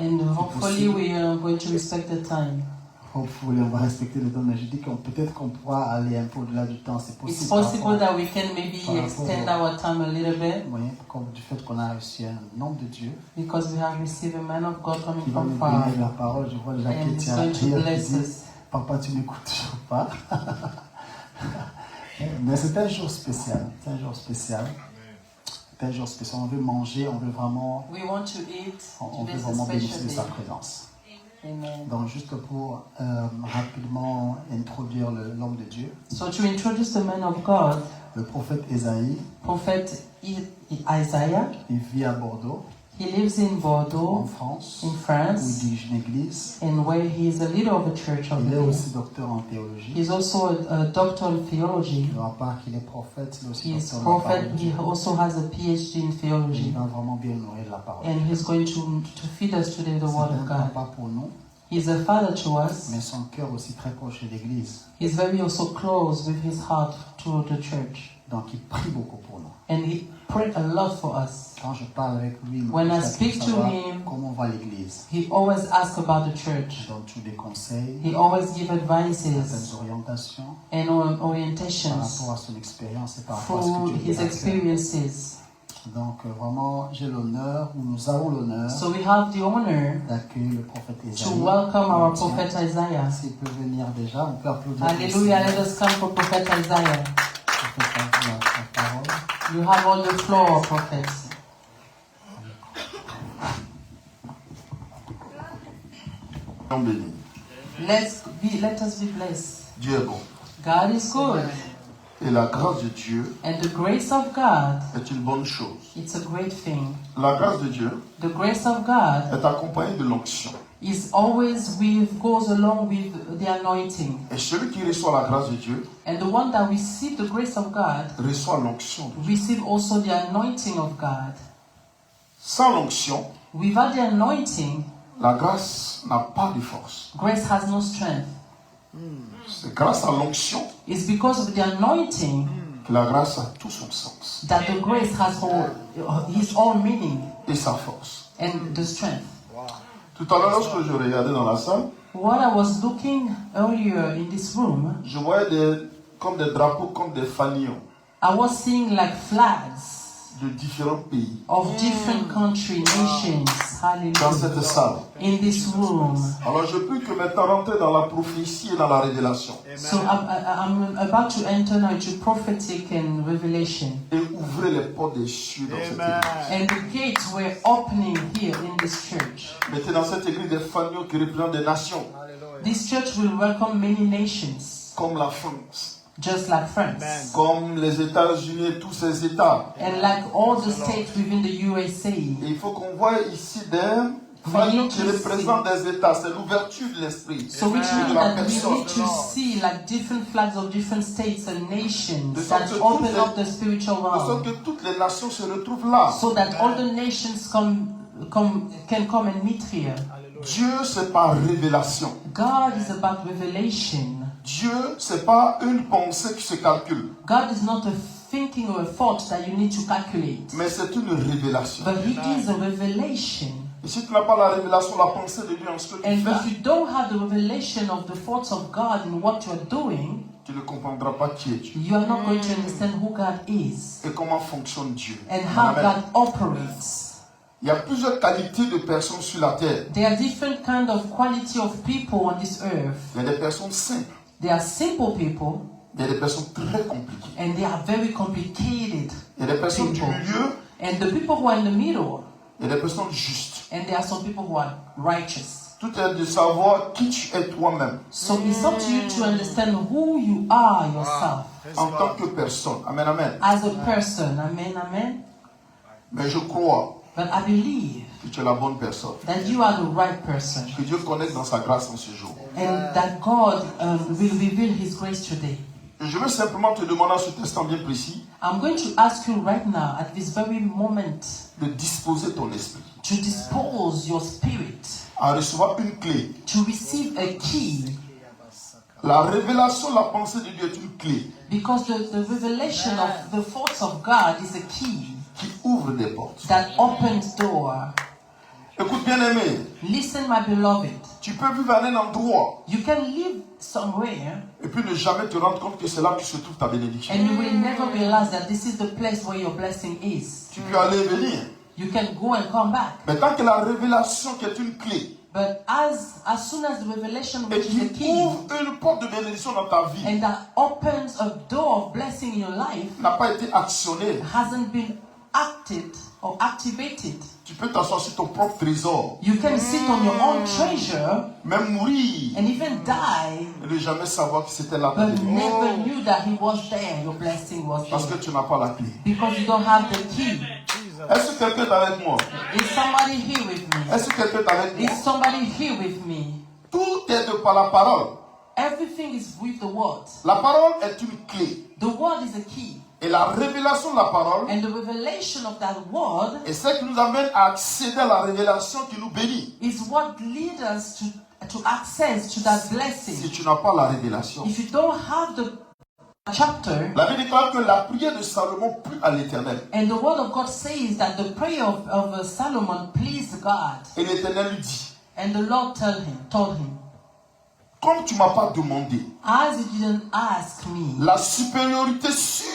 And hopefully we are going to respect the time. Hopefully, on va respecter le temps, mais je dis que peut-être qu'on pourra aller un peu au-delà du temps. C'est possible. It's possible that we can maybe extend our time a little bit. Oui, comme du fait qu'on a reçu un homme de Dieu. Because we have received a man of God coming qui va from nous far. donner la parole. Je vois déjà And qu'il he's tient going to rire, bless qui dit, us. Papa, tu n'écoutes toujours pas. Mais c'est un jour spécial. C'est un jour spécial. C'est un jour spécial. On veut manger, on veut vraiment, We want to eat. on veut Today's a vraiment special bénéficier de day. sa présence. Amen. Donc, juste pour rapidement introduire l'homme de Dieu, So to introduce the man of God, le prophète Ésaïe, Prophet Isaiah, il vit à Bordeaux, he lives in en Bordeaux, France, in où il France, dirige une église. and where he is a leader of a church over Il est there. aussi docteur en théologie. He's also a doctor in theology. À part qu'il est prophète, il est aussi He's docteur de la prophet. parole de He Dieu. also has a PhD in Il theology, va vraiment bien nourrir de la parole. and he's going to feed us today the C'est word un of God. papa pour nous, He's a father to us. mais son cœur aussi très proche de l'église. He's very also close with his heart to the church, Donc il prie beaucoup pour nous. and he prayed a lot for us. Quand je parle avec lui, il When I me speak to savoir him, comment va l'église. He always asks about the Je church. donne tous des conseils, He always gives certaines advices orientations and par orientations rapport à son expérience et par rapport à ce through que Dieu his lui a fait. experiences. Donc vraiment, j'ai l'honneur, ou nous avons l'honneur So we have the honor d'accueillir le prophète to Ésaïe. welcome our Tiens, prophet Isaiah. s'il peut venir déjà, on peut applaudir. Hallelujah. Let us come for prophet Isaiah. La parole. You have all the floor, prophet. Béni. Let us be blessed. Dieu est bon. God is good. Et la grâce de Dieu And the grace of God, est une bonne chose. it's a great thing. La grâce de Dieu The grace of God est accompagnée de l'onction. is always goes along with the anointing. Et celui qui reçoit la grâce de Dieu And the one that receive the grace of God reçoit l'onction de Dieu. receive also the anointing of God. Sans l'onction, Without the anointing, la grâce n'a pas de force. grace has no strength. C'est grâce à l'onction It's because of the anointing que la grâce a tout son sens that the grace has his own meaning et sa force. and the strength. Tout à l'heure, lorsque je regardais dans la salle, What I was looking earlier in this room, je voyais comme des drapeaux, comme des fanions I was seeing like flags de différents pays of different country, nations. dans Hallelujah. cette salle. In this room. Alors je peux que maintenant rentrer dans la prophétie et dans la révélation So I'm about to enter now into prophetic and revelation. et ouvrir les portes des cieux dans cette église. And the gates were opening here in this church. Mettez dans cette église des fanions qui représentent des nations, This church will welcome many nations, comme la France, just like France. comme les États-Unis et tous ces États. And like all the states within the USA. Et il faut qu'on voit ici des fanions qui représentent des États. C'est l'ouverture de l'esprit So which et means de la that we personne. need to see like different flags of different states and nations De that sorte que open toutes up the spiritual De sorte realm. que toutes les nations se retrouvent là. So that all the nations can come and meet here. Dieu, c'est par révélation. God is about revelation. Dieu, c'est pas une pensée qui se calcule, God is not a thinking or a thought that you need to calculate. mais c'est une révélation. But He is a revelation. Et si tu n'as pas la révélation, la pensée de Dieu en ce que tu And fais, if you don't have the revelation of the thoughts of God in what you are doing, tu ne comprendras pas qui est Dieu you are not going to understand who God is et comment fonctionne Dieu. and how Amen. God operates. Il y a plusieurs qualités de personnes sur la terre. There are different kind of quality of people on this earth. Il y a des personnes simples, There are simple people il y a des personnes très compliquées. and they are very complicated Il y a des personnes du people. milieu, And the people who are in the middle, il y a des personnes justes. and there are some people who are righteous. Tout est de savoir qui tu es toi-même So it's up to you to understand who you are yourself en tant que personne. Amen, amen. as a person. Amen, amen. Mais je crois But I believe que tu es la bonne personne. that you are the right person Que Dieu connecte dans sa grâce en ce jour. and that God will reveal His grace today. Et je veux simplement te demander à ce instant bien précis I'm going to ask you right now, at this very moment, de disposer ton esprit to dispose your spirit, à recevoir une clé. to receive a key, La révélation, la pensée de Dieu est une clé because the revelation of the thoughts of God is a key qui ouvre des portes. that opens door. Écoute bien aimé, Listen, my beloved. tu peux vivre à un endroit You can live somewhere et puis ne jamais te rendre compte que c'est là que se trouve ta bénédiction. and you will never realize that this is the place where your blessing is. Tu peux aller et venir. You can go and come back. Mais tant que la révélation qui est une clé But as soon as the revelation, et which is the qui key, ouvre une porte de bénédiction dans ta vie and that opens a door of blessing in your life, n'a pas été actionnée, hasn't been acted or activated, tu peux t'asseoir sur ton propre trésor, you can sit on your own treasure même mourir and even die, et ne jamais savoir que c'était là ta but bénédiction. never knew that he was there, your blessing was Parce que there, tu n'as pas la clé. because you don't have the key. Est-ce que quelqu'un est avec moi? Is somebody here with me? Est-ce que quelqu'un est avec moi? Is somebody here with me? Tout est de par la parole. Everything is with the word. La parole est une clé. The word is a key. Et la révélation de la parole And the revelation of that word est celle qui nous amène à accéder à la révélation qui nous bénit. is what leads us to access to that Si blessing. tu n'as pas la révélation. If you don't have the chapter, La Bible déclare que la prière de Salomon plut à l'Éternel. and the word of God says that the prayer of Solomon pleased God. Et l'Éternel lui dit, And the Lord told him, comme tu ne m'as pas demandé as you didn't ask me, la supériorité sur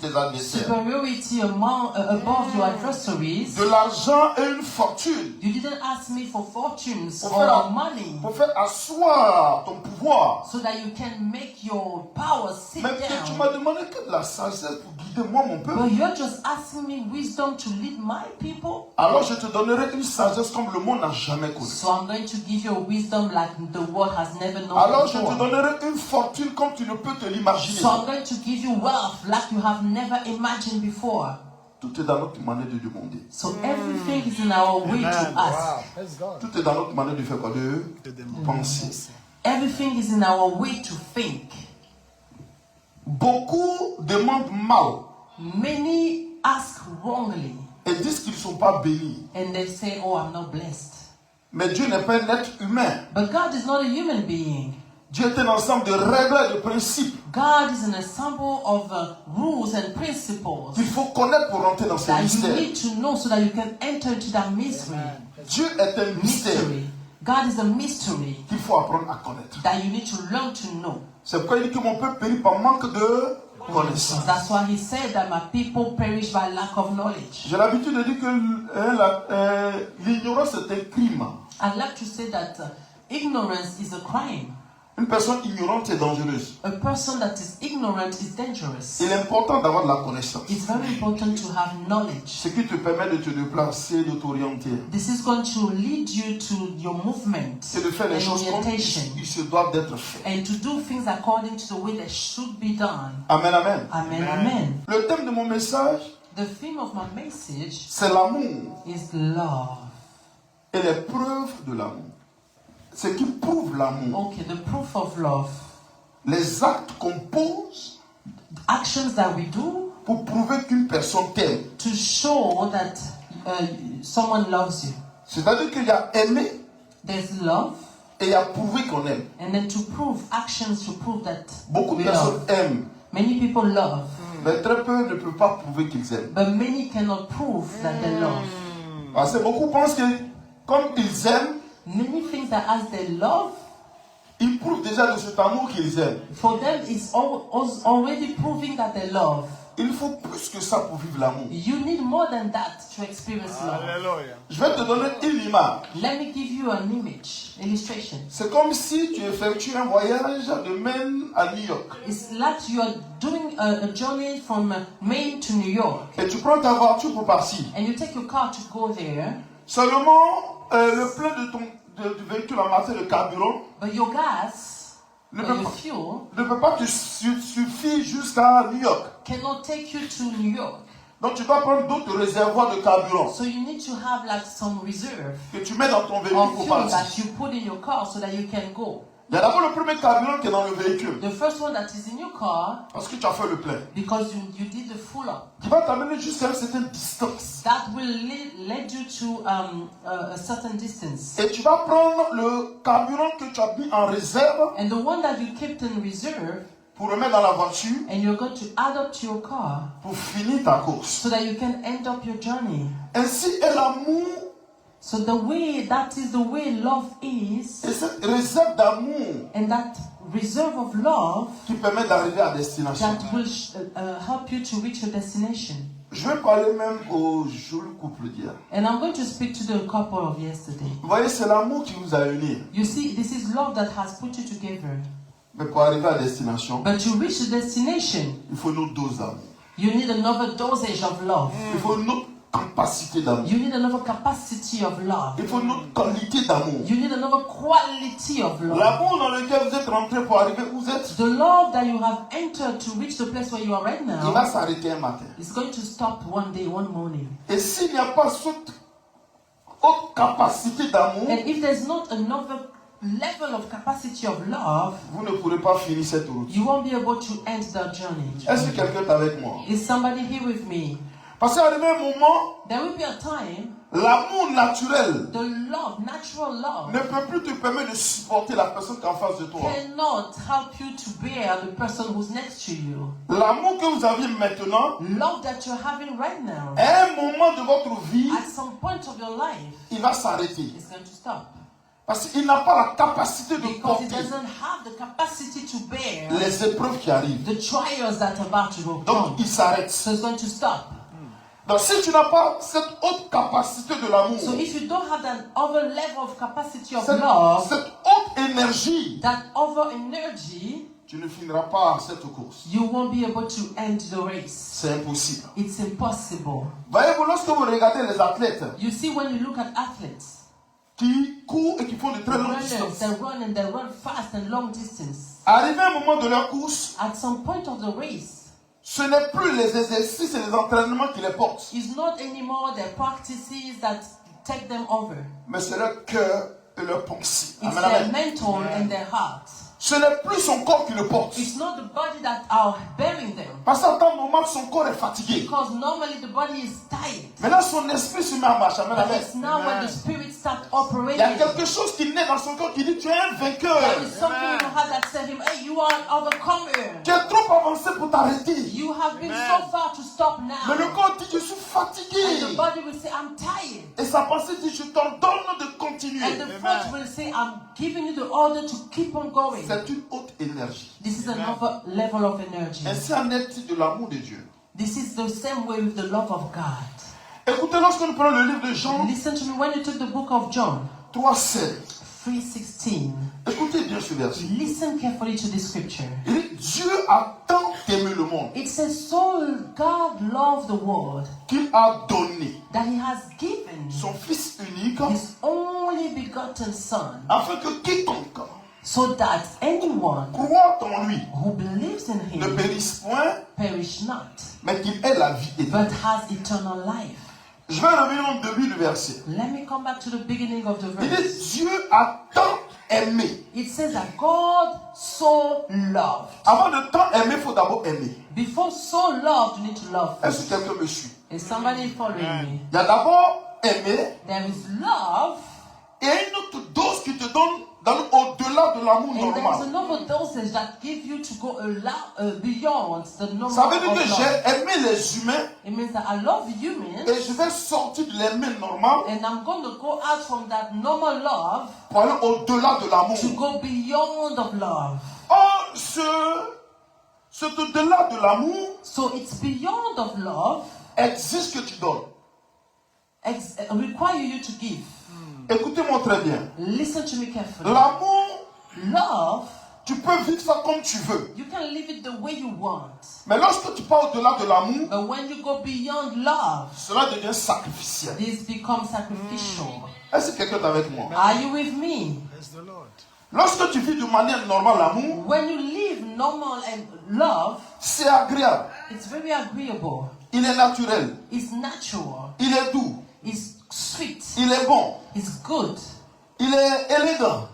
tes adversaires, superiority above your adversaries, de l'argent et une fortune, you didn't ask me for fortunes pour or money, faire asseoir ton pouvoir. so that you can make your power sit Mais que tu down. m'as demandé que de la sagesse pour guider moi mon peuple. But you're just asking me wisdom to lead my people. Alors je te donnerai une sagesse comme le monde n'a jamais connue. So I'm going to give you a wisdom like the world has never known Alors je te before. donnerai une fortune comme tu ne peux te l'imaginer. So I'm going to give you wealth like you have never imagined before. Tout est dans notre manière de demander. So everything is in our way to ask. Tout est dans notre manière de faire quoi? De penser. Everything is in our way to think. Beaucoup demandent mal Many ask wrongly et disent qu'ils ne sont pas bénis. and they say, oh, I'm not blessed. Mais Dieu n'est pas un être humain. But God is not a human being. Dieu est un ensemble de règles et de principes God is an ensemble of rules and principles qu'il faut connaître pour rentrer dans ce that you mystère. need to know so that you can enter into that mystery. Dieu est un mystère Mystery. God is a mystery qu'il faut apprendre à connaître. that you need to learn to know. C'est pourquoi il dit que mon peuple périt par manque de connaissance. That's why he said that my people perish by lack of knowledge. J'ai l'habitude de dire que l'ignorance est un crime. I'd like to say that ignorance is a crime. Une personne ignorante est dangereuse. A person that is ignorant is dangerous. Il est important d'avoir de la connaissance. It's very important to have knowledge. Ce qui te permet de te déplacer, de t'orienter. This is going to lead you to your movement C'est de faire les and choses comme orientation il se doit d'être fait. and to do things according to the way they should be done. Amen, amen. Amen, amen. Le thème de mon message, The theme of my message c'est l'amour is love. et les preuves de l'amour. Ce qui prouve l'amour. Okay, the proof of love. Les actes qu'on pose Actions that we do pour prouver qu'une personne t'aime. to show that someone loves you. C'est-à-dire qu'il y a aimé There's love, et il y a prouvé qu'on aime. and then to prove actions to prove that Beaucoup de we personnes love. aiment, Many people love, mais très peu ne peuvent pas prouver qu'ils aiment. but many cannot prove that they love. Parce que beaucoup pensent que comme ils aiment, Many think that as they love, ils prouvent déjà de cet amour qu'ils aiment. for them it's already proving that they love. Il faut plus que ça pour vivre l'amour. You need more than that to experience love. Je vais te donner une image. Let me give you an illustration. C'est comme si tu effectues un voyage de Maine à New York. It's like you are doing a journey from Maine to New York, Et tu prends ta voiture pour partir. and you take your car to go there, Seulement, le plein du véhicule en matière de carburant but your gas ne or peut, your pas, fuel ne peut pas te suffire jusqu'à New York. cannot take you to New York. Donc tu dois prendre d'autres réservoirs de carburant So you need to have like some reserve que tu mets dans ton véhicule of pour fuel partir. that you put in your car so that you can go. Il y a d'abord le premier carburant qui est dans le véhicule. The first one that is in your car, Parce que tu as fait le plein. because you did the full up. Qui va t'amener jusqu'à une certaine distance. That will lead you to a certain distance. Et tu vas prendre le carburant que tu as mis en réserve And the one that you kept in reserve, pour le mettre dans la voiture and you're going to add up to your car pour finir ta course. so that you can end up your journey. Ainsi est l'amour So that is the way love is, Et cette réserve d'amour and that reserve of love qui permet d'arriver à destination. that will help you to reach your destination. Je vais parler même au joli couple d'hier. And I'm going to speak to the couple of yesterday. Vous voyez, c'est l'amour qui vous a unis. You see, this is love that has put you together. Mais pour arriver à destination, But to reach the destination, il faut une autre dose d'amour. you need another dosage of love. Il faut une autre capacité d'amour. You need another capacity of love. Il faut une autre qualité d'amour. You need another quality of love. L'amour dans lequel vous êtes rentré pour arriver où vous êtes, The love that you have entered to reach the place where you are right il now va s'arrêter un matin. is going to stop one day, one morning. Et s'il n'y a pas cette haute capacité d'amour, And if there's not another level of capacity of love, vous ne pourrez pas finir cette route. you won't be able to end that journey. Est-ce que quelqu'un est avec moi? Is somebody here with me? Parce qu'arrivé un moment, There will be a time l'amour naturel the love, natural love, ne peut plus te permettre de supporter la personne qui est en face de toi. cannot help you to bear the person who's next to you. L'amour que vous avez maintenant, Love that you're having right now, à un moment de votre vie, at some point of your life, il va s'arrêter. is going to stop. Parce qu'il n'a pas la capacité de Because it porter doesn't have the capacity to bear les épreuves qui arrivent. the trials that are about to Donc come. il s'arrête. So it's going to stop. Donc si tu n'as pas cette haute capacité de l'amour, So if you don't have that other level of capacity of love, cette haute énergie, that other energy, tu ne finiras pas cette course. you won't be able to end the race. C'est impossible. It's impossible. Voyez-vous, lorsque vous regardez les athlètes You see, when you look at athletes, qui courent et qui font de très longues runners, distances, they run fast and long distance. arrivé à un moment de leur course, At some point of the race, ce n'est plus les exercices et les entraînements qui les portent, it's not anymore their practices that take them over. mais c'est leur cœur et leur pensée. It's Amen, their amen. mental and their heart. Ce n'est plus son corps qui le porte. It's not the body that are bearing them. Parce qu'à un moment, son corps est fatigué. Because normally the body is tired. Maintenant, son esprit se met en marche. Amen, But amen. it's now when the spirit starts Il y a operating. quelque chose qui naît dans son corps qui dit tu es un vainqueur. There is something in your heart that says him, hey, you are an overcomer. Tu es trop avancé pour t'arrêter. You have been so far to stop Mais le now. corps dit je suis And the fatigué. body will say, I'm tired. Et sa pensée dit je t'ordonne de continuer. And the thought will say, I'm giving you the order to keep on going. C'est une haute énergie. This is another level of energy. Ainsi en est-il de l'amour de Dieu. This is the same way with the love of God. Écoutez, lorsque nous prenons le livre de Jean Listen to me when you took the book of John 3,16, 3:16. écoutez bien ce verset. Listen carefully to this scripture. Il dit Dieu a tant aimé le monde It says, so God loved the world qu'il a donné that he has given son Fils unique his only begotten Son, afin que quiconque so that anyone croit en lui who believes in ne him périsse point, perish not, mais qu'il ait la vie éternelle. but has eternal life. Je vais revenir au début du verset. Let me come back to the beginning of the Il verse. dit Dieu a tant aimé. It says that God so loved. Avant de tant aimer, il faut d'abord aimer. Before so loved, you need to love. Est-ce que quelqu'un me suit? Is somebody following me? Il y a d'abord aimer There is love, et une autre dose qui te donne au-delà de l'amour and there is normal. another dosage that gives you to go beyond the normal Ça veut dire of que love. j'ai aimé les humains It means that I love humans, et je vais sortir de l'aimer normal and I'm going to go out from that normal love pour aller au-delà de l'amour. to go beyond of love. Or, cet au-delà de l'amour So it's beyond of love exige que tu donnes. require you to give. Écoutez-moi très bien. Listen to me carefully. L'amour, Love, tu peux vivre ça comme tu veux. you can live it the way you want. Mais lorsque tu pars au-delà de l'amour, But when you go beyond love, cela devient sacrificiel. this becomes sacrificial. Est-ce que quelqu'un est avec moi? Are you with me? Lorsque tu vis de manière normale l'amour, When you live normal and love, c'est agréable. it's very agreeable. Il est naturel. It's natural. Il est doux. It's sweet. Il est bon. It's good. Il est élégant.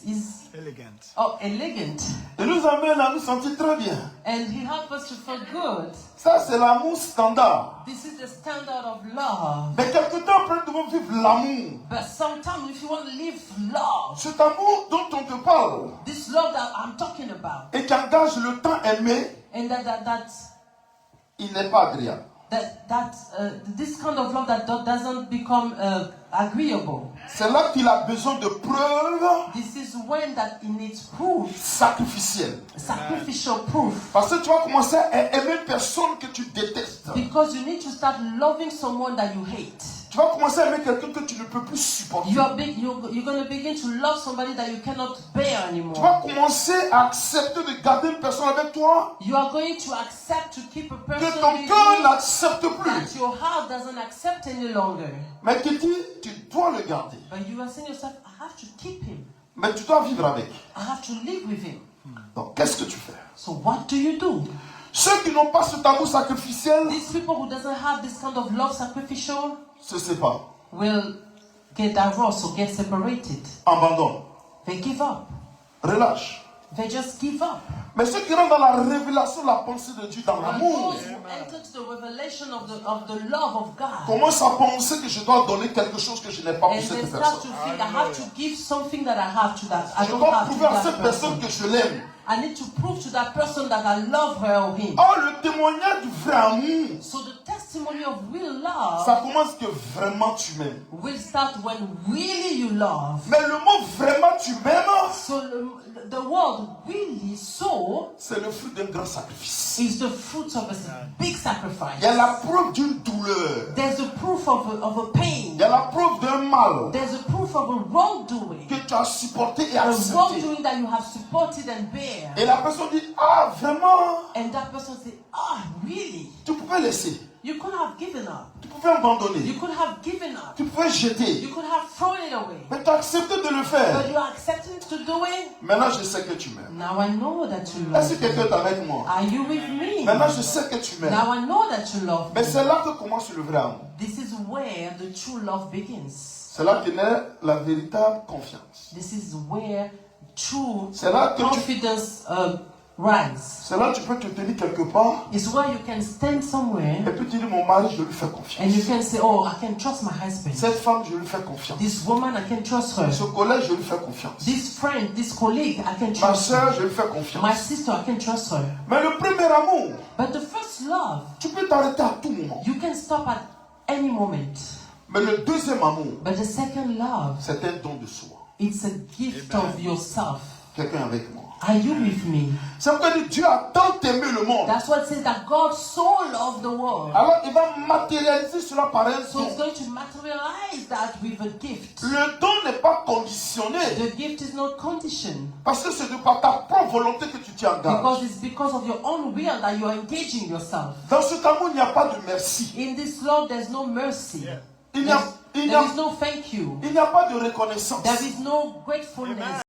He's Elegant. elegant. Il nous amène à nous sentir très bien. And he helps us to feel good. Ça, c'est l'amour standard. This is the standard of love. Mais quelque temps après, nous devons vivre l'amour. But sometimes if you want to live love, Cet amour dont on te parle this love that I'm talking about, et qui engage le temps aimé, and that il n'est pas agréable. this kind of love that doesn't become agreeable. C'est là qu'il a besoin de preuves This is when that it needs proof, sacrificielles. sacrificial proof. Parce que tu vas commencer à aimer une personne que tu détestes. Because you need to start loving someone that you hate. Tu vas commencer à aimer quelqu'un que tu ne peux plus supporter. You're going to begin to love somebody that you cannot bear Tu anymore. vas commencer à accepter de garder une personne avec toi You are going to accept to keep a person que ton with cœur you n'accepte that plus. your heart doesn't accept any longer. Mais qui dit, tu dois le garder. But you are saying yourself, I have to keep him. Mais tu dois vivre avec. I have to live with him. Donc, qu'est-ce que tu fais? So what do you do? Ceux qui n'ont pas ce tabou sacrificiel These people who doesn't have this kind of love sacrificial se séparent, will get divorced or get separated. abandonnent, They give up. relâchent. They just give up. Mais ceux qui rentrent dans la révélation de la pensée de Dieu, dans And l'amour, those who enter to the revelation of the love of God, commencent à penser que je dois donner quelque chose que je n'ai pas pour and they cette start to personne. think, I have to give something that I have to that I Je don't dois have to prouver à that cette personne person. que je l'aime. I need to prove to that person that I love her or him. Or, le témoignage du vrai amour, So the testimony of real love ça commence que vraiment tu m'aimes. will start when really you love. Mais le mot vraiment tu m'aimes, So the word really so c'est le fruit d'un grand sacrifice. is the fruit of a big sacrifice. Il y a la preuve d'une douleur. There's a proof of a pain. Il y a la preuve d'un mal There's a proof of a wrongdoing. que tu as supporté et A accepté. wrongdoing that you have supported and bear. Et la personne dit, ah vraiment, And that person say, really? tu pouvais laisser, You could have given up. tu pouvais abandonner, You could have given up. tu pouvais jeter. You could have thrown it away. Mais tu as accepté de le But faire. you are accepting to do it. Maintenant je sais que tu m'aimes. Now I know that you Est-ce love que quelqu'un me. est avec moi? Are you with me? Maintenant je sais que tu m'aimes. Now I know that you love Mais me. c'est là que commence le vrai amour. This is where the true love begins. C'est là que naît la véritable confiance. This is where true C'est là que tu, confidence rise. c'est là que tu peux te tenir quelque part It's where you can stand somewhere et puis tu dis mon mari je lui fais and confiance. you can say, oh, I can trust my husband. Cette femme je lui fais confiance. This woman, I can trust her. Ce collègue je lui fais confiance. This friend, this colleague, I can Ma trust soeur her. je lui fais My confiance. sister, I can trust her. Mais le premier amour, But the first love, tu peux t'arrêter à tout moment. you can stop at any moment. Mais le deuxième amour, But the second love, c'est un don de soi. it's a gift of yourself. Quelqu'un avec moi. Are you with me? C'est pourquoi Dieu a tant aimé le monde. That's what it says, that God so loved the world. Alors il va matérialiser cela par un So it's don. going to materialize that with a gift. Le don n'est pas conditionné. The gift is not conditioned. Parce que c'est de par ta propre volonté que tu t'y engages. Because it's because of your own will that you are engaging yourself. Dans cet amour, il n'y a pas de merci. In this love, there's no mercy. Il n'y a, il n'y There a, is no thank you. il n'y a pas de reconnaissance. There is no gratefulness.